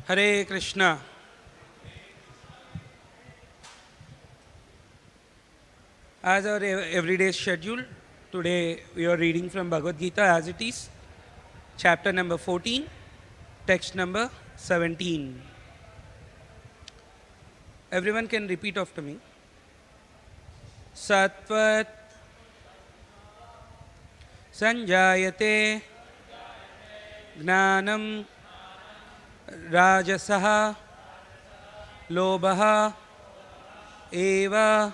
Hare Krishna. As our everyday schedule, today we are reading from Bhagavad-gita as it is, chapter number 14, text number 17. Everyone can repeat after me. Satvat Sanjayate Gnanam Rajasaha Lobha Eva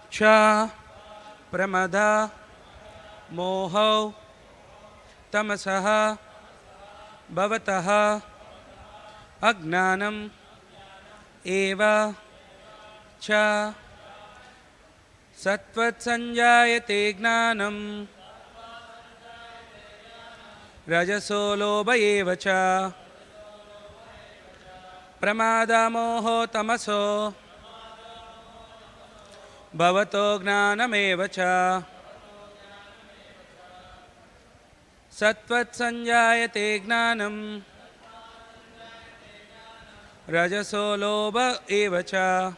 Cha Pramada Moho Tamasaha Bhavataha Agnanam Eva Cha Satvat Sanjayate Gnanam Rajaso Lobha Eva Cha Pramada Moho Tamaso Bhavato Gnanameva Cha Satvat Sanjayate Gnanam Rajaso Lobha Eva Cha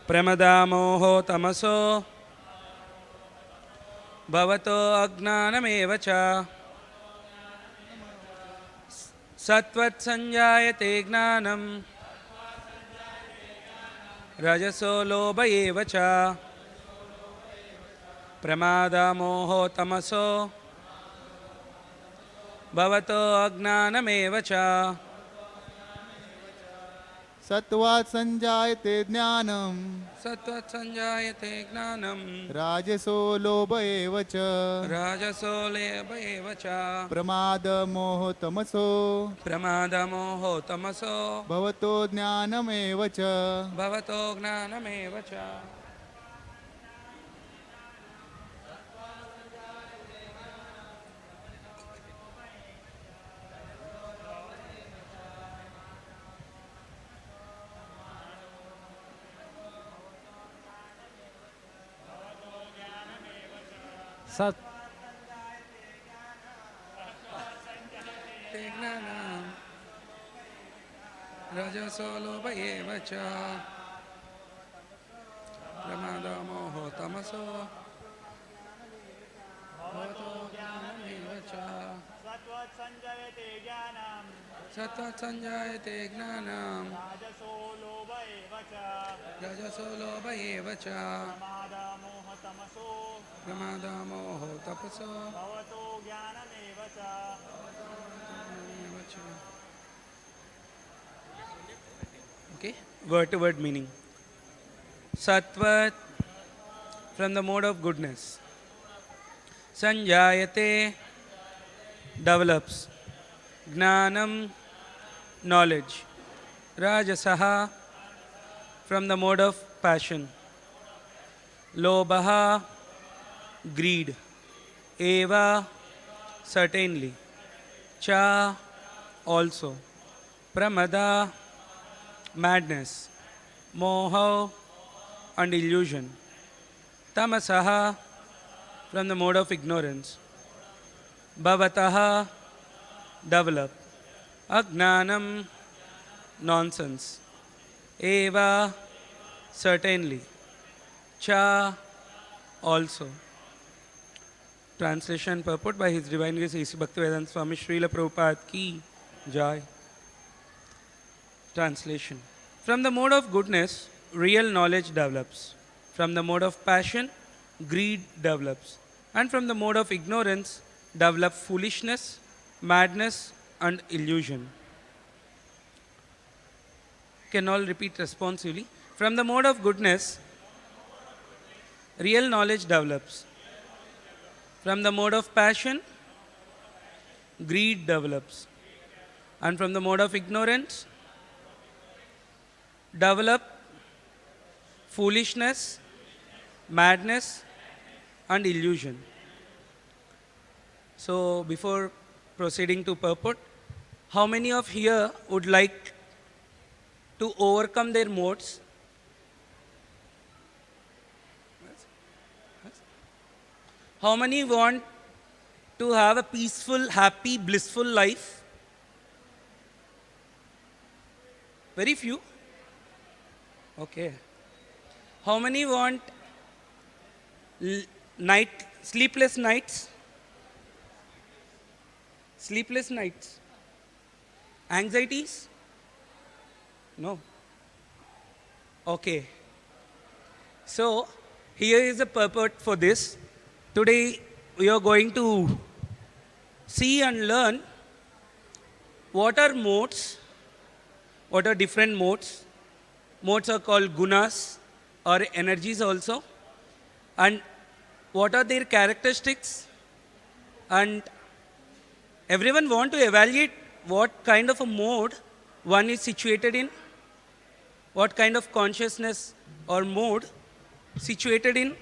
Pramada Moho Tamaso Bhavato Agnanameva Cha Satvat Sanjayate Gnanam Rajaso Lobha Eva Cha Pramada Moho Tamaso Bhavato Agnanameva Cha Sattvat sanjayate jnanam Satvat Sanjayate Gnanam Rajaso lobha eva cha Rajaso Lobha Eva Cha Pramada moho tamaso Pramada Moho Tamaso Bhavato jnanam eva cha. Bhavato Gnanameva Cha. Sat Gnanam Rajaso Lobha Eva Cha Pramada Moho Tamaso Bhavato Gnanameva Cha Sattvat sanjayate jnanam Satvat Sanjayate Gnanam Rajaso lobha eva cha Rajaso Lobha Eva Cha Pramada moha tamaso Pramada Moho Tapaso Bhavato jnanam eva cha. Okay, word to word meaning. Satvat, from the mode of goodness. Sanjayate, develops. Gnanam, knowledge. Rajasaha, from the mode of passion. Lobha, greed. Eva, certainly. Cha, also. Pramada, madness. Moha, and illusion. Tamasaha, from the mode of ignorance. Bhavataha, develop. Agnanam, nonsense. Eva, certainly. Cha, also. Translation purport by His Divine Grace A.C. Bhaktivedanta Swami Srila Prabhupada Ki Jai. Translation. From the mode of goodness, real knowledge develops. From the mode of passion, greed develops. And from the mode of ignorance, develop foolishness, madness, and illusion. Can all repeat responsively? From the mode of goodness, real knowledge develops. From the mode of passion, greed develops. And from the mode of ignorance, develop foolishness, madness, and illusion. So, before proceeding to purport, how many of here would like to overcome their modes? How many want to have a peaceful, happy, blissful life? Very few? Okay. How many want sleepless nights? Sleepless nights. Anxieties? No. Okay. So, here is the purport for this. Today, we are going to see and learn what are modes, what are different modes. Modes are called gunas or energies also. And what are their characteristics? And everyone want to evaluate what kind of a mode one is situated in, what kind of consciousness or mode situated in.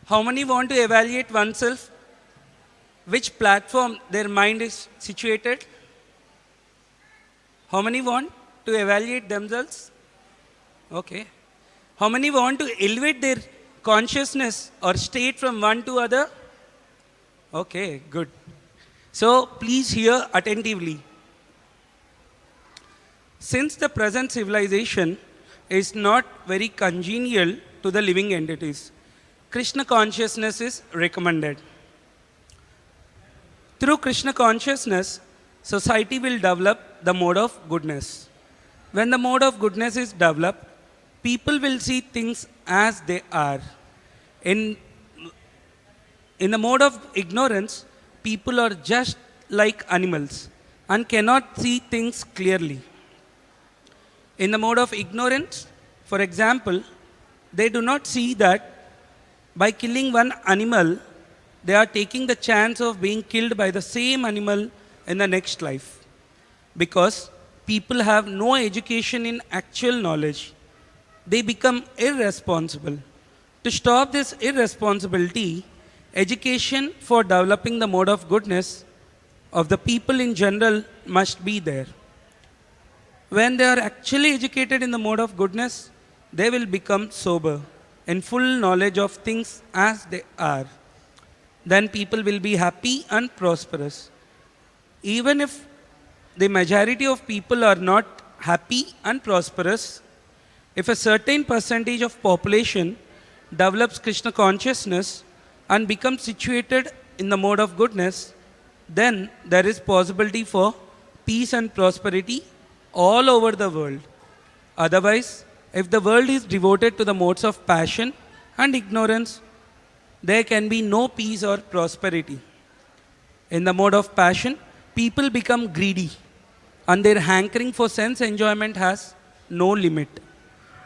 How many want to evaluate oneself? Which platform their mind is situated? How many want to evaluate themselves? Okay. How many want to elevate their consciousness or state from one to other? Okay, good. So please hear attentively. Since the present civilization is not very congenial to the living entities, Krishna consciousness is recommended. Through Krishna consciousness, society will develop the mode of goodness. When the mode of goodness is developed, people will see things as they are. In the mode of ignorance, people are just like animals and cannot see things clearly. In the mode of ignorance, for example, they do not see that by killing one animal, they are taking the chance of being killed by the same animal in the next life. Because people have no education in actual knowledge, they become irresponsible. To stop this irresponsibility, education for developing the mode of goodness of the people in general must be there. When they are actually educated in the mode of goodness, they will become sober, in full knowledge of things as they are. Then people will be happy and prosperous. Even if the majority of people are not happy and prosperous, if a certain percentage of population develops Krishna consciousness and becomes situated in the mode of goodness, then there is possibility for peace and prosperity all over the world. Otherwise, if the world is devoted to the modes of passion and ignorance, there can be no peace or prosperity. In the mode of passion, people become greedy and their hankering for sense enjoyment has no limit.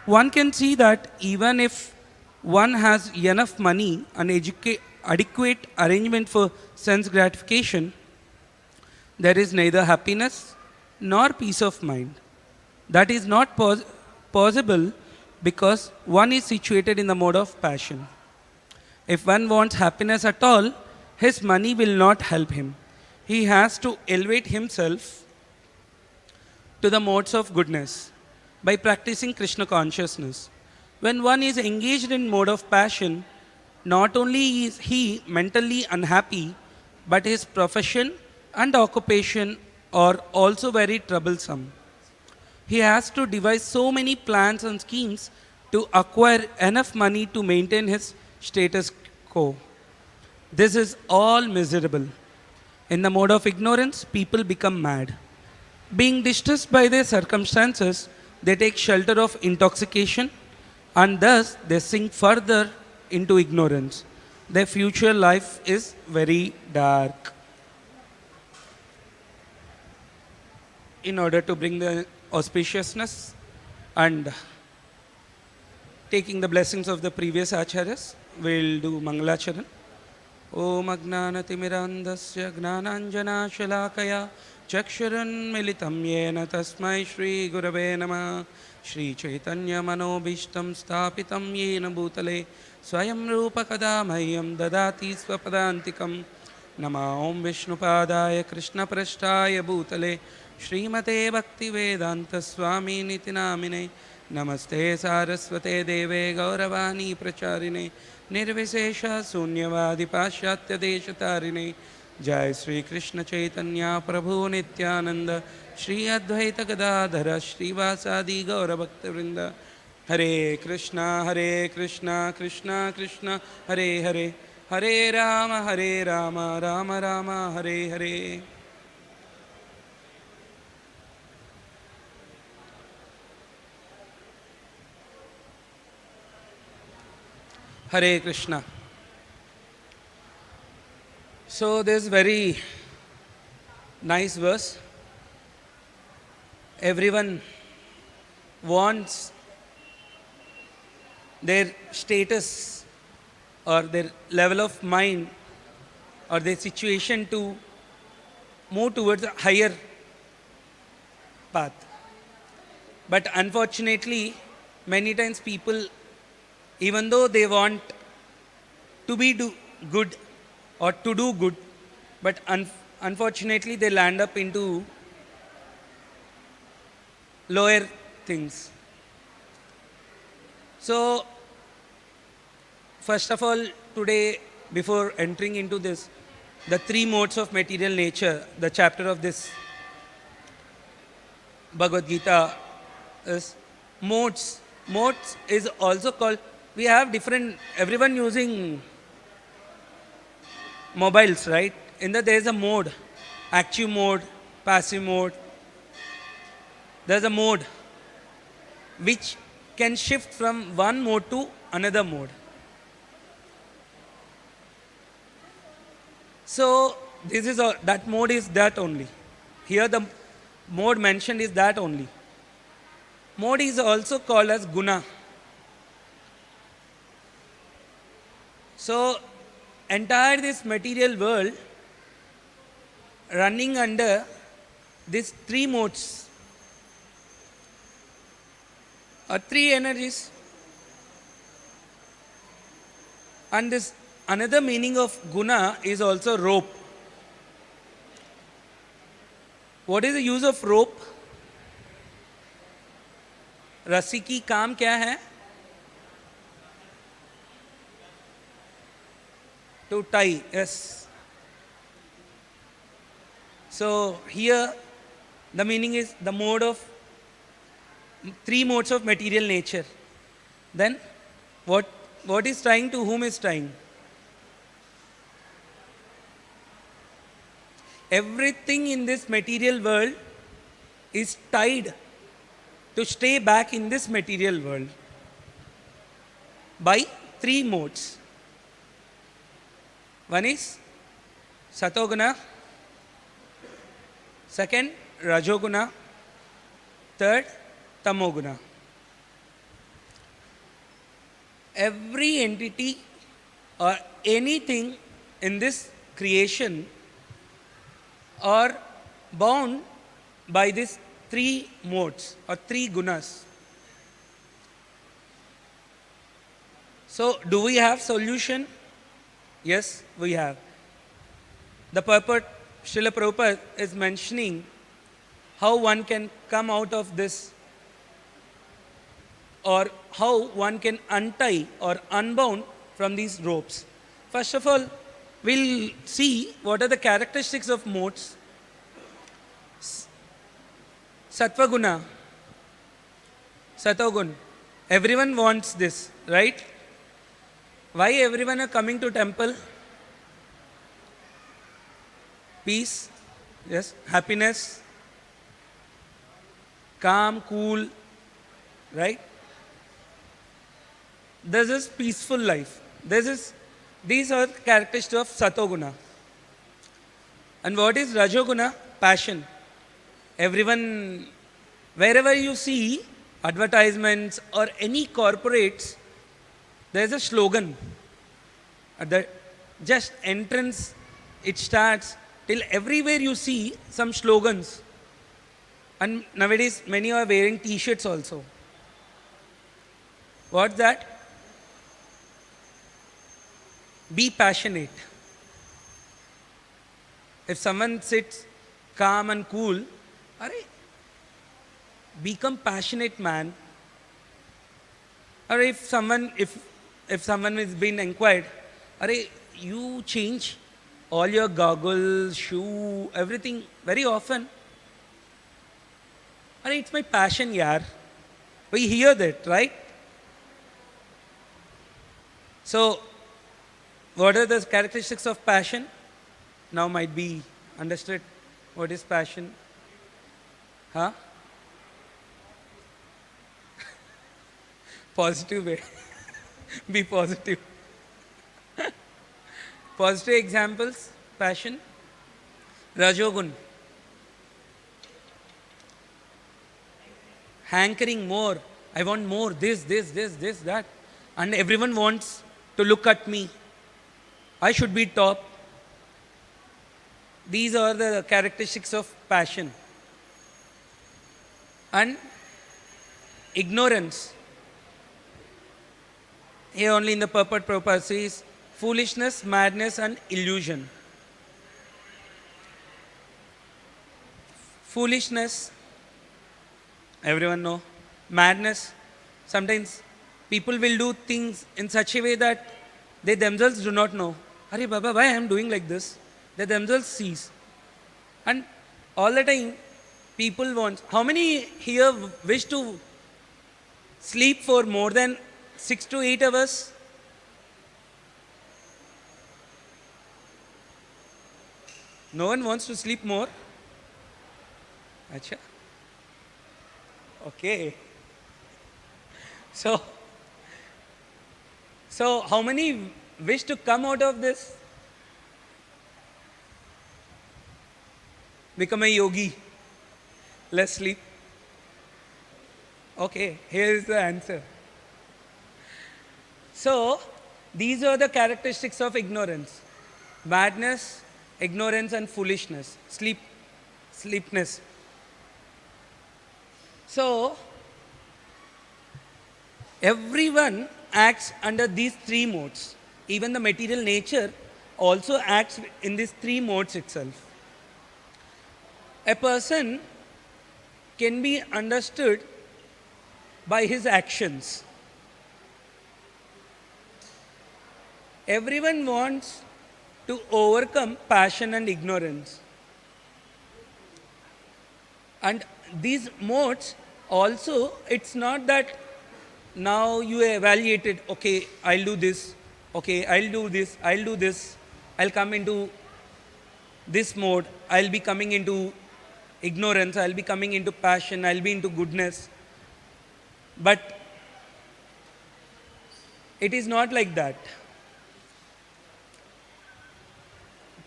One can see that even if one has enough money and adequate arrangement for sense gratification, there is neither happiness nor peace of mind. That is not possible because one is situated in the mode of passion. If one wants happiness at all, his money will not help him. He has to elevate himself to the modes of goodness by practicing Krishna consciousness. When one is engaged in mode of passion, not only is he mentally unhappy, but his profession and occupation are also very troublesome. He has to devise so many plans and schemes to acquire enough money to maintain his status quo. This is all miserable. In the mode of ignorance, people become mad. Being distressed by their circumstances, they take shelter of intoxication and thus they sink further into ignorance. Their future life is very dark. In order to bring the auspiciousness and taking the blessings of the previous acharyas, we'll do Mangala Charan. Om Agnanatimirandasya Gnananjana Shalakaya Chakshuran Militam Yena Tasmai Shri Gurave Namah Shri Chaitanya Manobishtam Stapitam Yena Bhutale Swayam Rupa Kadamahyam Dadati Swapadantikam Nama Om Vishnupadaya Krishna Prashtaya Bhutale Srimate Bhakti Vedanta Swami Niti Namine Namaste Saraswate Deve Gauravani Pracharine Nirvisesha Sunyavadi Pashyatya Deshatarine Jai Sri Krishna Chaitanya Prabhu Nityananda Shri Advaita Gadadhara Shri Vasadi Gaura Bhakta Vrinda Hare Krishna Krishna Krishna Hare Hare Hare Rama Rama Rama Hare Hare. Hare Krishna. So this very nice verse. Everyone wants their status or their level of mind or their situation to move towards a higher path. But unfortunately, many times people, even though they want to be good or to do good, but unfortunately they land up into lower things. So, first of all, today, before entering into this, the three modes of material nature, the chapter of this Bhagavad-gita is modes. Modes is also called, we have different, everyone using mobiles, right? In that there is a mode, active mode, passive mode. There is a mode which can shift from one mode to another mode. So this is that mode is that only. Here the mode mentioned is that only. Mode is also called as guna. So entire this material world running under these three modes or three energies. And this another meaning of guna is also rope. What is the use of rope? रस्सी की काम क्या है? To tie, yes. So here the meaning is the mode of three modes of material nature. Then what is tying to whom is tying? Everything in this material world is tied to stay back in this material world by three modes. One is satoguna, second rajoguna, third tamoguna. Every entity or anything in this creation are bound by these three modes or three gunas. So, do we have solution? Yes, we have. The purport, Srila Prabhupada is mentioning how one can come out of this or how one can untie or unbound from these ropes. First of all, we'll see what are the characteristics of modes. Sattvaguna, Satogun. Everyone wants this, right? Why everyone are coming to temple? Peace, yes, happiness, calm, cool, right? This is peaceful life. These are characteristics of Satoguna. And what is Rajoguna? Passion. Everyone, wherever you see advertisements or any corporates, there is a slogan. At the just entrance, it starts till everywhere you see some slogans. And nowadays, many are wearing t-shirts also. What's that? Be passionate. If someone sits calm and cool, become passionate man. Or if someone is being inquired, are you change all your goggles, shoe, everything very often? Are it's my passion, yaar. We hear that, right? So, what are the characteristics of passion? Now might be understood what is passion. Huh? Positive way. Be positive. Positive examples, passion. Rajogun. Hankering more. I want more, this, that. And everyone wants to look at me. I should be top. These are the characteristics of passion. And ignorance. Here only in the purport Prabhupada says, foolishness, madness and illusion. Foolishness, everyone know. Madness, sometimes people will do things in such a way that they themselves do not know. Hare Baba, why I am doing like this? They themselves sees. And all the time, people want. How many here wish to sleep for more than 6 to 8 hours? No one wants to sleep more? Acha. Okay. So how many wish to come out of this? Become a yogi. Less sleep. Okay, here is the answer. So, these are the characteristics of ignorance. Madness, ignorance and foolishness. Sleepness. So, everyone acts under these 3 modes. Even the material nature also acts in these 3 modes itself. A person can be understood by his actions. Everyone wants to overcome passion and ignorance. And these modes also, it's not that now you evaluate it, okay, I'll do this, okay, I'll do this, I'll come into this mode, I'll be coming into ignorance, I'll be coming into passion, I'll be into goodness. But it is not like that.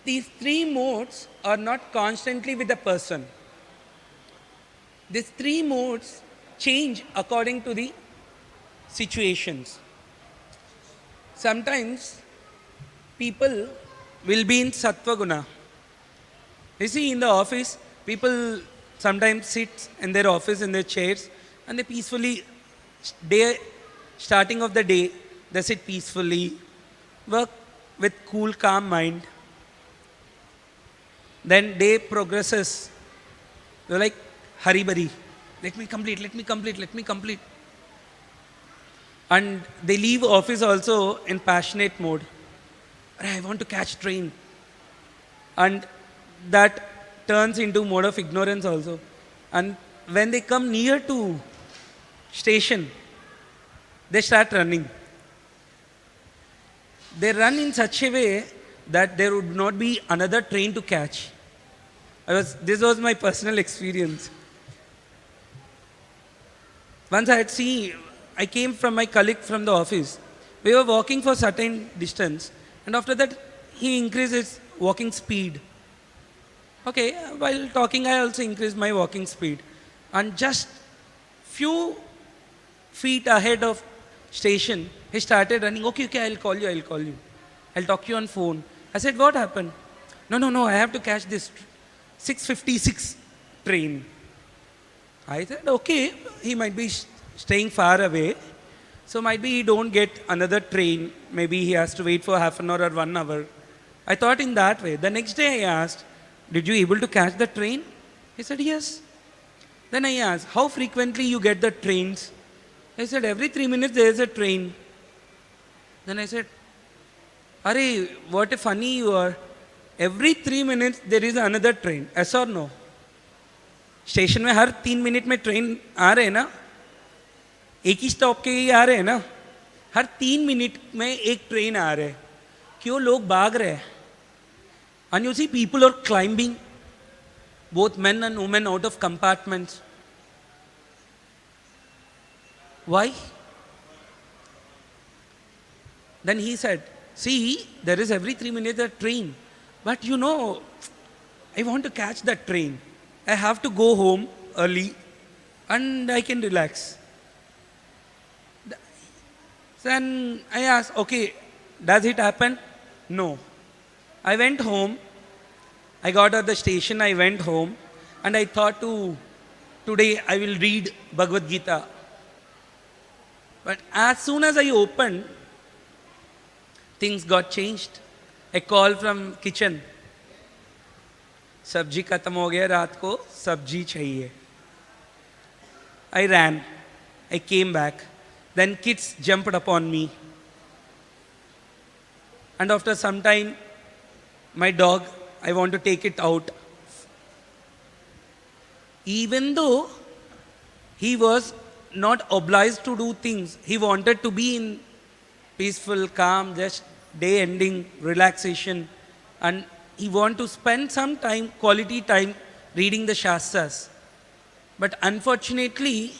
These 3 modes are not constantly with the person. These 3 modes change according to the situations. Sometimes people will be in sattva guna. You see, in the office, people sometimes sit in their office in their chairs and they peacefully, starting of the day, they sit peacefully, work with cool, calm mind. Then day progresses. They're like, hurry bari, let me complete. And they leave office also in passionate mode. I want to catch train. And that turns into mode of ignorance also. And when they come near to station, they start running. They run in such a way that there would not be another train to catch. This was my personal experience. Once I came from my colleague from the office. We were walking for certain distance, and after that, he increased his walking speed. Okay, while talking, I also increased my walking speed. And just few feet ahead of station, he started running. Okay, I'll call you. I'll talk to you on phone. I said, what happened? No, I have to catch this 6:56 train. I said, okay, he might be staying far away. So might be he don't get another train. Maybe he has to wait for half an hour or 1 hour. I thought in that way. The next day I asked, did you able to catch the train? He said, yes. Then I asked, how frequently you get the trains? I said, every 3 minutes there is a train. Then I said, Hare, what a funny you are. Every 3 minutes there is another train. Yes or no? Station में हर 3 minute में train आ रहे हैं ना, एक ही stop के ही आ रहे हैं ना, हर 3 मिनट में एक ट्रेन आ रहे हैं, क्यों लोग भाग रहे हैं? And you see people are climbing, both men and women, out of compartments. Why? Then he said, see, there is every 3 minutes a train, but you know, I want to catch that train. I have to go home early and I can relax. Then I asked, okay, does it happen? No. I went home. I got at the station, I went home and I thought today I will read Bhagavad-gita. But as soon as I opened, things got changed. A call from kitchen. सब्जी खत्म हो गया रात को, सब्जी चाहिए. I ran. I came back. Then kids jumped upon me. And after some time, my dog, I want to take it out. Even though he was not obliged to do things, he wanted to be in peaceful, calm, just day ending, relaxation. And he want to spend some time, quality time, reading the Shastras. But unfortunately,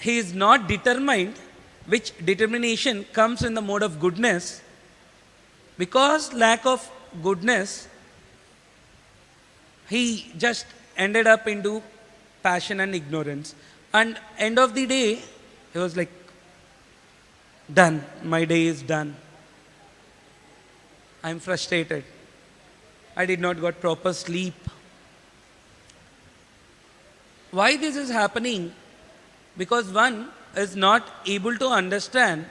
he is not determined, which determination comes in the mode of goodness. Because lack of goodness, he just ended up into passion and ignorance. And end of the day, he was like, done, my day is done. I'm frustrated. I did not got proper sleep. Why this is happening? Because one is not able to understand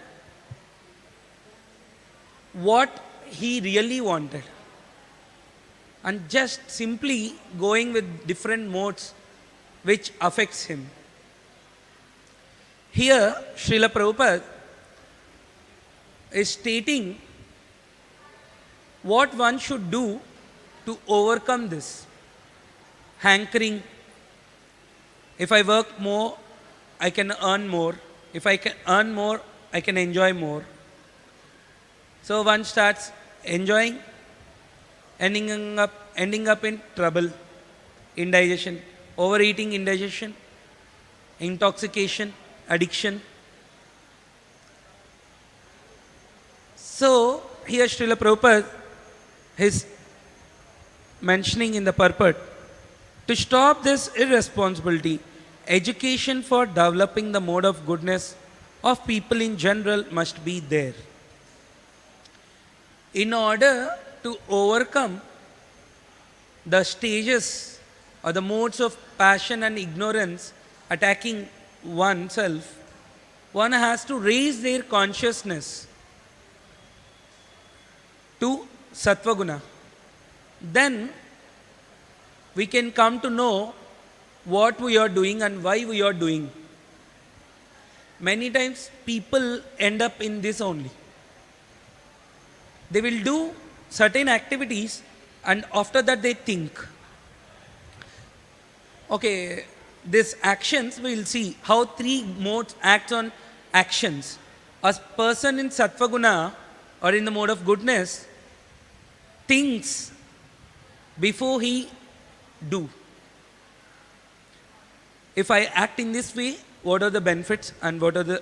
what he really wanted. And just simply going with different modes which affects him. Here, Srila Prabhupada is stating what one should do to overcome this hankering. If I work more, I can earn more. If I can earn more, I can enjoy more. So one starts enjoying, ending up in trouble, indigestion, overeating, indigestion, intoxication, addiction. So here Srila Prabhupada is mentioning in the purport, to stop this irresponsibility, education for developing the mode of goodness of people in general must be there. In order to overcome the stages or the modes of passion and ignorance attacking oneself, one has to raise their consciousness to Sattva Guna. Then we can come to know what we are doing and why we are doing. Many times people end up in this only. They will do certain activities and after that they think, okay, these actions, we will see how three modes act on actions. A person in Sattva Guna or in the mode of goodness thinks before he do. If I act in this way, what are the benefits and what are the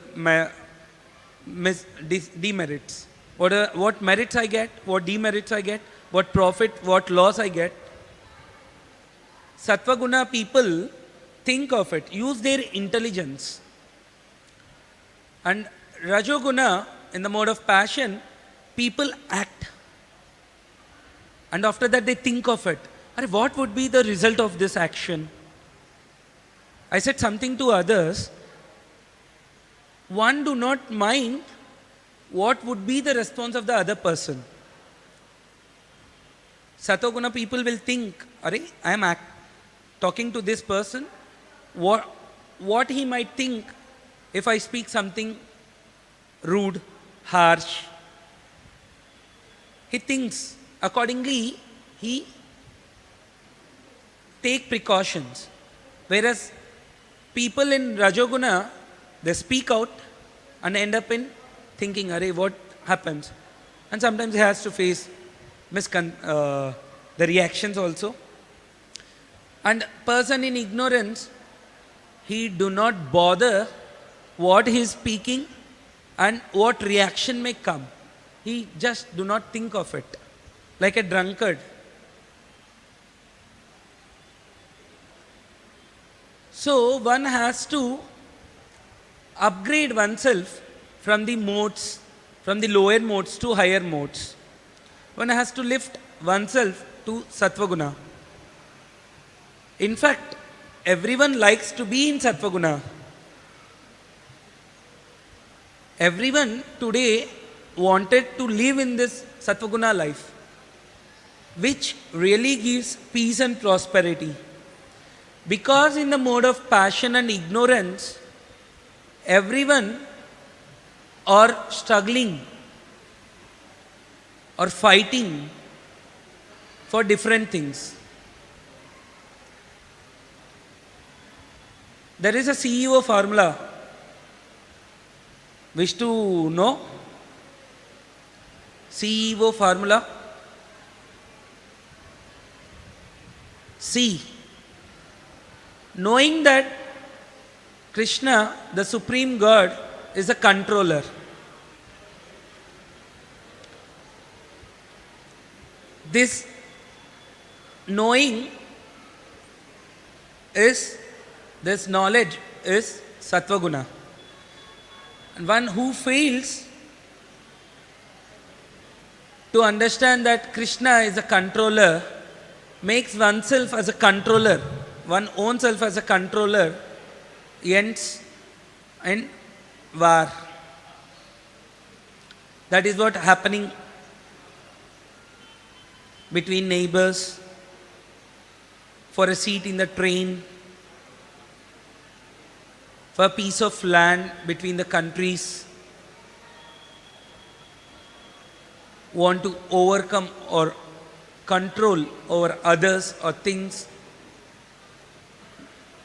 demerits? What merits I get, what demerits I get, what profit, what loss I get. Sattva Guna people think of it, use their intelligence. And Rajoguna, in the mode of passion, people act. And after that they think of it. What would be the result of this action? I said something to others. One do not mind what would be the response of the other person. Satoguna people will think, I am talking to this person. What what he might think if I speak something rude, harsh. He thinks accordingly, he take precautions. Whereas people in Rajoguna, they speak out and end up in thinking, Hare, what happens? And sometimes he has to face the reactions also. And person in ignorance, he do not bother what he is speaking and what reaction may come. He just do not think of it. Like a drunkard. So one has to upgrade oneself from the modes, from the lower modes to higher modes. One has to lift oneself to Sattvaguna. In fact, everyone likes to be in Sattvaguna. Everyone today wanted to live in this Sattvaguna life, which really gives peace and prosperity. Because in the mode of passion and ignorance, everyone are struggling or fighting for different things. There is a CEO formula. Wish to know? CEO formula? C. Knowing that Krishna, the Supreme God, is a controller. This knowing is, this knowledge is Sattvaguna. And one who fails to understand that Krishna is a controller, makes oneself as a controller, one own self as a controller, ends in war. That is what happening between neighbors, for a seat in the train, for a piece of land between the countries, want to overcome or control over others or things,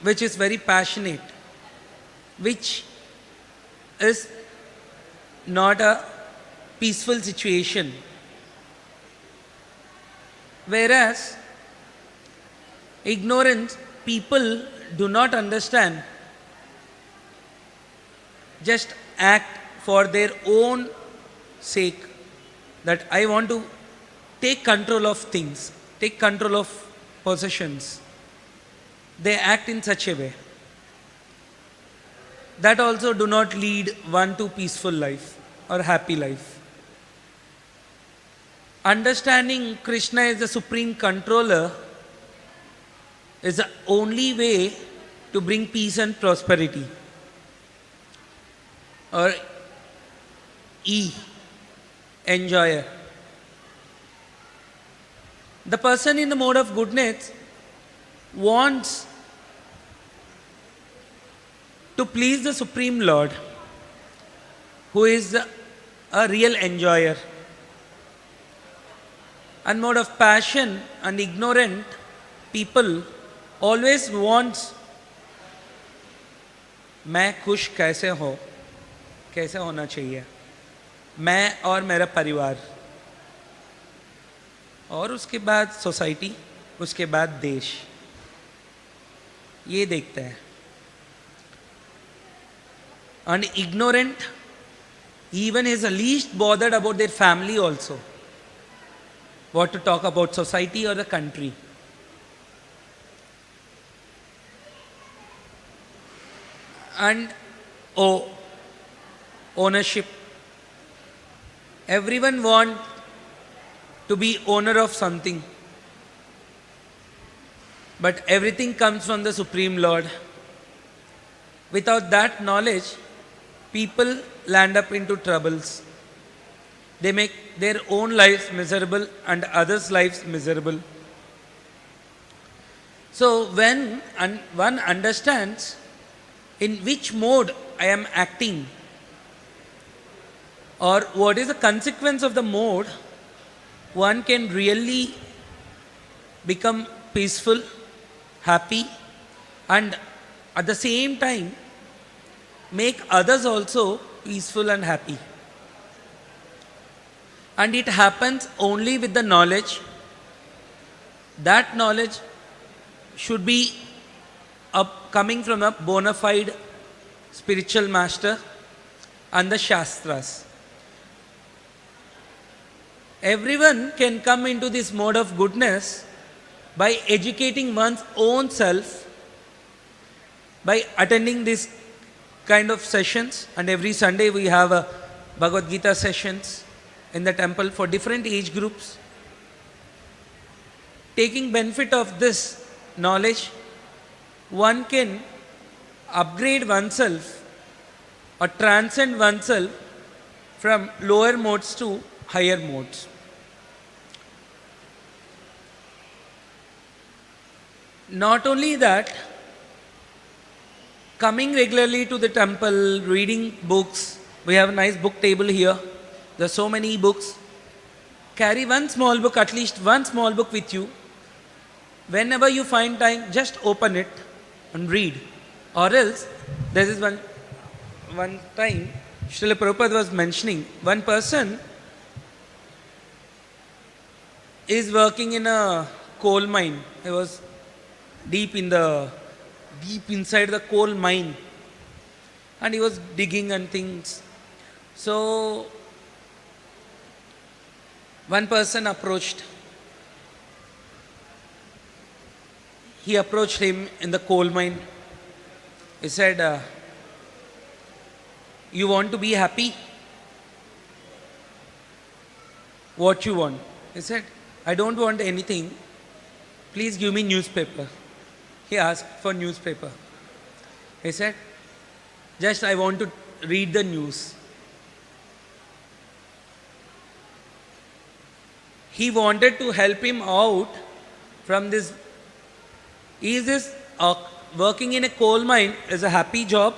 which is very passionate, which is not a peaceful situation. Whereas ignorant people do not understand, just act for their own sake, that I want to take control of things, take control of possessions. They act in such a way. That also do not lead one to peaceful life or happy life. Understanding Krishna is the supreme controller is the only way to bring peace and prosperity. Or E, enjoyer. The person in the mode of goodness wants to please the Supreme Lord, who is a real enjoyer. And mode of passion and ignorant people always wants, मैं खुश कैसे हो, कैसे होना चाहिए, मैं और मेरा परिवार, और उसके बाद सोसाइटी, उसके बाद देश, ये देखते हैं. And ignorant even is the least bothered about their family also. What to talk about society or the country. And ownership. Everyone wants to be owner of something. But everything comes from the Supreme Lord. Without that knowledge, people land up into troubles. They make their own lives miserable and others' lives miserable. So when one understands in which mode I am acting, or what is the consequence of the mode, one can really become peaceful, happy, and at the same time make others also peaceful and happy. And it happens only with the knowledge. That knowledge should be coming from a bona fide spiritual master and the Shastras. Everyone can come into this mode of goodness by educating one's own self, by attending this kind of sessions. And every Sunday we have a Bhagavad-gita sessions in the temple for different age groups. Taking benefit of this knowledge, one can upgrade oneself or transcend oneself from lower modes to higher modes. Not only that, coming regularly to the temple, reading books. We have a nice book table here. There are so many books. Carry one small book, at least one small book with you. Whenever you find time, just open it and read. Or else, there is one time, Srila Prabhupada was mentioning, one person is working in a coal mine. He was deep inside the coal mine, and he was digging and things. So one person approached. He approached him in the coal mine. He said, you want to be happy? What you want? He said, I don't want anything. Please give me newspaper. He asked for newspaper. He said, just I want to read the news. He wanted to help him out from this. Is this working in a coal mine is a happy job?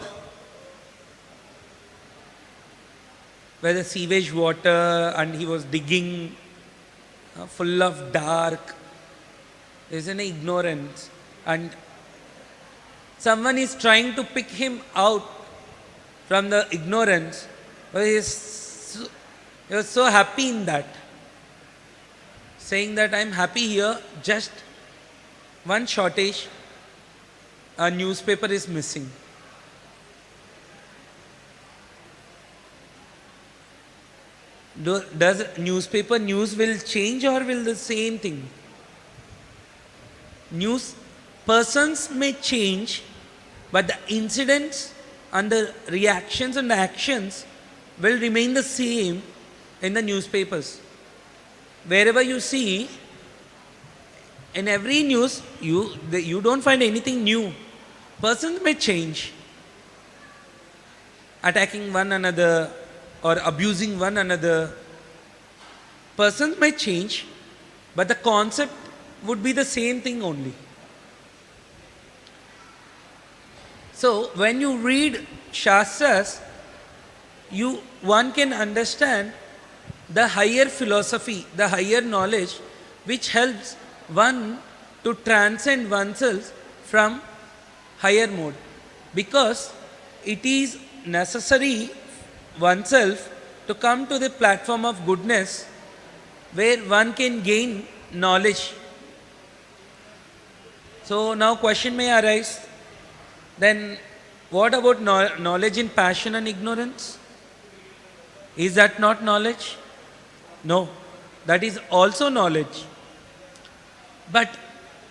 Where the sewage water and he was digging full of dark. There's an ignorance. And someone is trying to pick him out from the ignorance. But he was so happy in that. Saying that I'm happy here, just one shortage, a newspaper is missing. Does newspaper news will change or will the same thing? News persons may change, but the incidents and the reactions and the actions will remain the same in the newspapers. Wherever you see, in every news, you don't find anything new. Persons may change, attacking one another or abusing one another. Persons may change, but the concept would be the same thing only. So, when you read Shastras, one can understand the higher philosophy, the higher knowledge, which helps one to transcend oneself from higher mode. Because it is necessary oneself to come to the platform of goodness where one can gain knowledge. So now question may arise, then what about knowledge in passion and ignorance? Is that not knowledge? No, that is also knowledge. But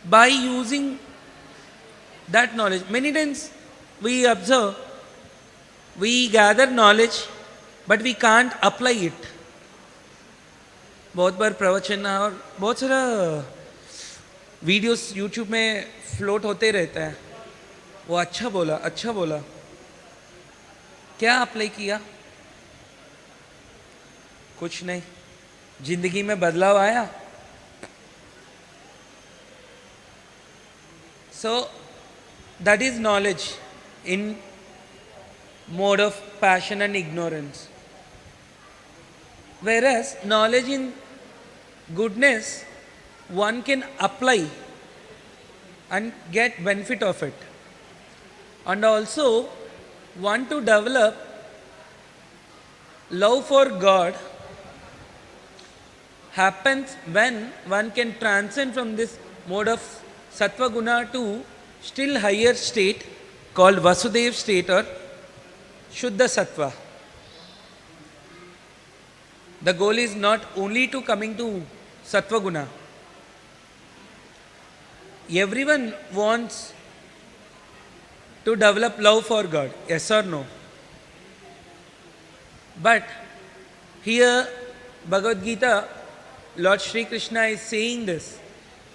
by using that knowledge, many times we observe, we gather knowledge, but we can't apply it. बहुत बार प्रवचन और बहुत सारा videos YouTube में float होते रहता है. वो अच्छा बोला, क्या अप्लाई किया? कुछ नहीं. जिंदगी में बदलाव आया? So that is knowledge in mode of passion and ignorance. Whereas knowledge in goodness, one can apply and get benefit of it. And also, one to develop love for God happens when one can transcend from this mode of sattva guna to still higher state called Vasudev state or Shuddha Sattva. The goal is not only to coming to Sattva Guna. Everyone wants to develop love for God, yes or no? But here, Bhagavad-gita, Lord Shri Krishna is saying this,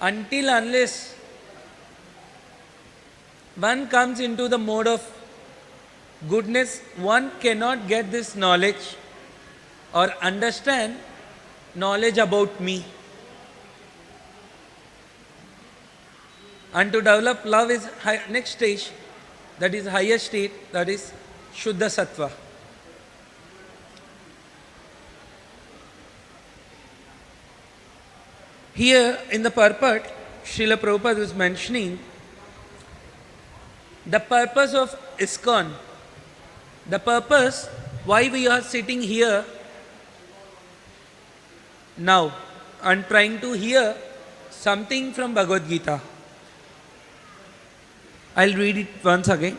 until unless one comes into the mode of goodness, one cannot get this knowledge or understand knowledge about me. And to develop love is next stage, that is higher state, that is Shuddha Sattva. Here in the purport, Srila Prabhupada is mentioning the purpose of ISKCON, the purpose why we are sitting here now and trying to hear something from Bhagavad-gita. I'll read it once again.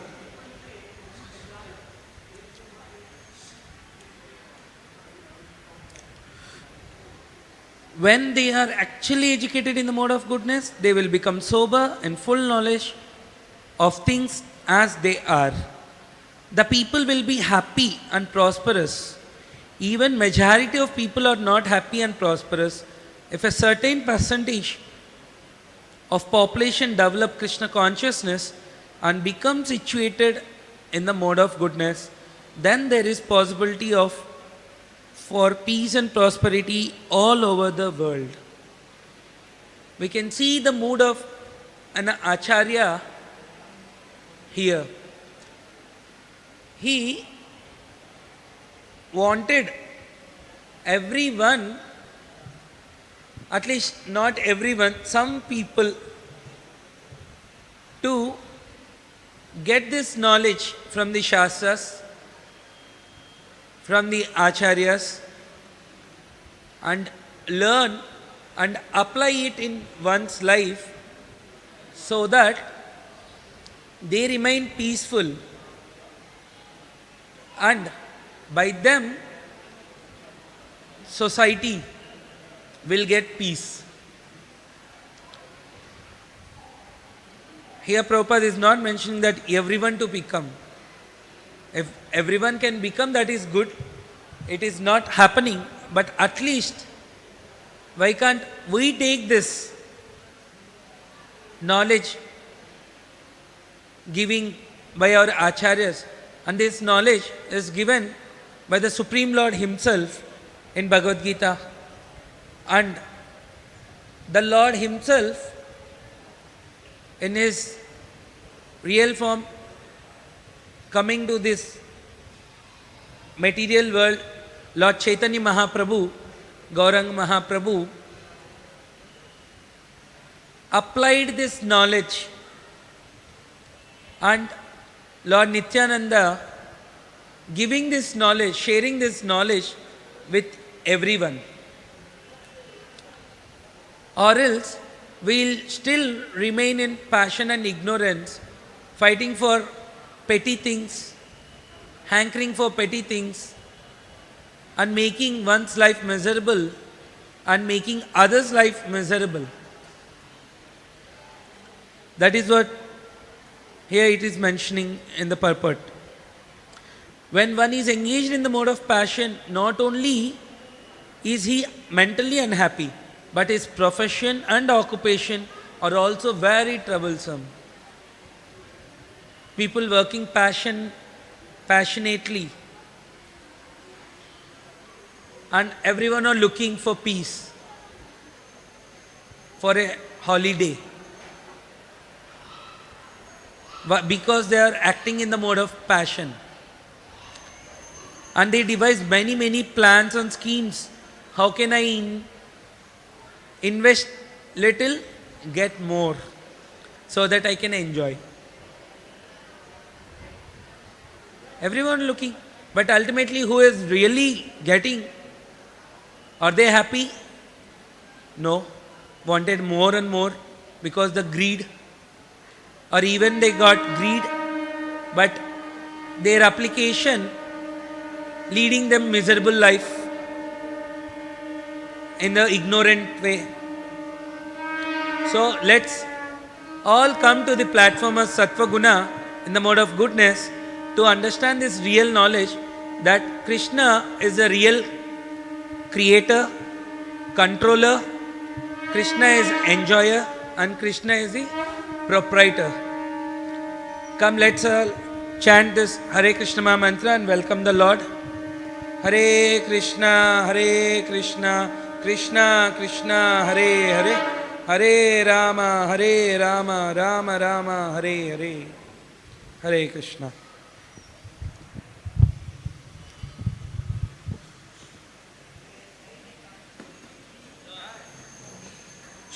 When they are actually educated in the mode of goodness, they will become sober and full knowledge of things as they are. The people will be happy and prosperous. Even majority of people are not happy and prosperous. If a certain percentage of population develop Krishna consciousness and become situated in the mode of goodness, then there is possibility of for peace and prosperity all over the world. We can see the mood of an acharya here. He wanted everyone, at least not everyone, some people to get this knowledge from the Shastras, from the Acharyas, and learn and apply it in one's life so that they remain peaceful, and by them society will get peace. Here Prabhupada is not mentioning that everyone to become. If everyone can become, that is good. It is not happening, but at least why can't we take this knowledge giving by our acharyas, and this knowledge is given by the Supreme Lord Himself in Bhagavad-gita, and the Lord Himself in His real form coming to this material world, Lord Chaitanya Mahaprabhu, Gauranga Mahaprabhu, applied this knowledge, and Lord Nityananda giving this knowledge, sharing this knowledge with everyone. Or else we will still remain in passion and ignorance, fighting for petty things, hankering for petty things, and making one's life miserable and making others' life miserable. That is what here it is mentioning in the purport. When one is engaged in the mode of passion, not only is he mentally unhappy, but his profession and occupation are also very troublesome. People working passionately, and everyone are looking for peace, for a holiday, because they are acting in the mode of passion. And they devise many plans and schemes. How can I invest little, get more, so that I can enjoy? Everyone looking. But ultimately, who is really getting? Are they happy? No. Wanted more and more because the greed. Or even they got greed, but their application leading them miserable life in the ignorant way. So let's all come to the platform of Sattva Guna in the mode of goodness to understand this real knowledge that Krishna is the real creator, controller, Krishna is enjoyer, and Krishna is the proprietor. Come, let's all chant this Hare Krishna Maha Mantra and welcome the Lord. Hare Krishna, Krishna Krishna, Hare Hare, Hare Rama, Rama Rama, Hare Hare. Hare Krishna.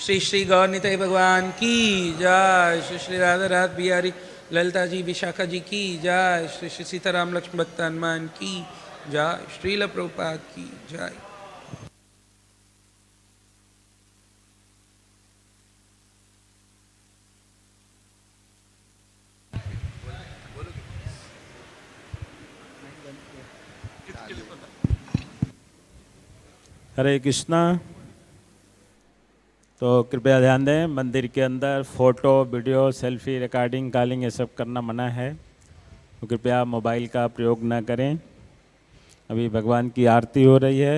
Shri Shri Gaur Nitai भगवान की जय, श्री श्री राधा रात बिहारी ललिता जी विशाखा जी की जय, श्री श्री सीताराम लक्ष्मण भक्त हनुमान की जय, श्रील प्रभुपाद की जय. हरे कृष्णा. तो कृपया ध्यान दें, मंदिर के अंदर photo, video, selfie, recording, calling ये सब करना मना है, तो कृपया मोबाइल का प्रयोग न करें. अभी भगवान की आरती हो रही है.